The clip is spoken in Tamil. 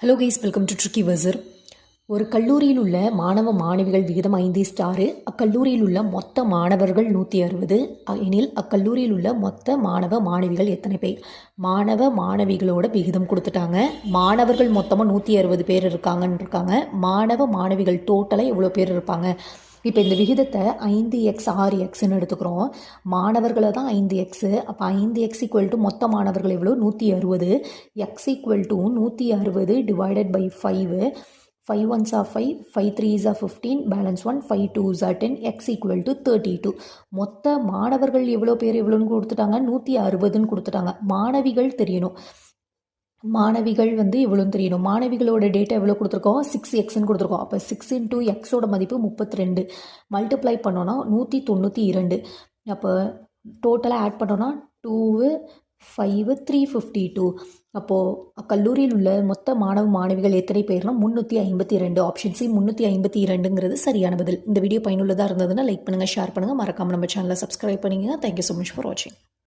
Hello guys, welcome to tricky வசர். ஒரு கல்லூரியில் உள்ள மாணவ மாணவிகள் விகிதம் 5:6. அக்கல்லூரியில் உள்ள மொத்த மாணவர்கள் 160 எனில் அக்கல்லூரியில் உள்ள மொத்த மாணவ மாணவிகள் எத்தனை பேர்? மாணவ மாணவிகளோட விகிதம் கொடுத்துட்டாங்க. மாணவர்கள் மொத்தமாக 160 பேர் இருக்காங்க. மாணவ மாணவிகள் டோட்டலாக எவ்வளோ பேர் இருப்பாங்க? இப்போ இந்த விகிதத்தை 5x 6xன்னு எடுத்துக்கிறோம். மாணவர்களை தான் 5x. அப்போ 5x ஈக்குவல் டு மொத்த மாணவர்கள் எவ்வளோ? 160. x equal to 160 divided by 5. 5 1s are 5, 5 3s are 15, balance 1, 5 2s are 10, x equal to 32. மொத்த மாணவர்கள் எவ்வளோ பேர் எவ்வளோன்னு கொடுத்துட்டாங்க? 160ன்னு கொடுத்துட்டாங்க. மாணவிகள் தெரியணும். மாணவிகள் இவ்வளோன்னு தெரியணும். மாணவிகளோட டேட்டா எவ்வளோ கொடுத்துருக்கோம்? 6xன்னு கொடுத்துருக்கோம். அப்போ 6 இன்ட்டு எக்ஸோட மதிப்பு 32. மல்டிப்ளை பண்ணோன்னா 192. அப்போ டோட்டலாக ஆட் பண்ணோன்னா 2 5 352. அப்போது கல்லூரியில் உள்ள மொத்த மாணவ மாணவிகள் எத்தனை பேர்னா 352. ஆப்ஷன் சி 352ங்கிறது சரியான பதில். இந்த வீடியோ பயனுள்ளதாக இருந்ததுன்னா லைக் பண்ணுங்கள், ஷேர் பண்ணுங்கள், மறக்காமல் நம்ம சேனலை சப்ஸ்கிரைப் பண்ணிங்க. தேங்க்யூ ஸோ மச் ஃபார் வாட்சிங்.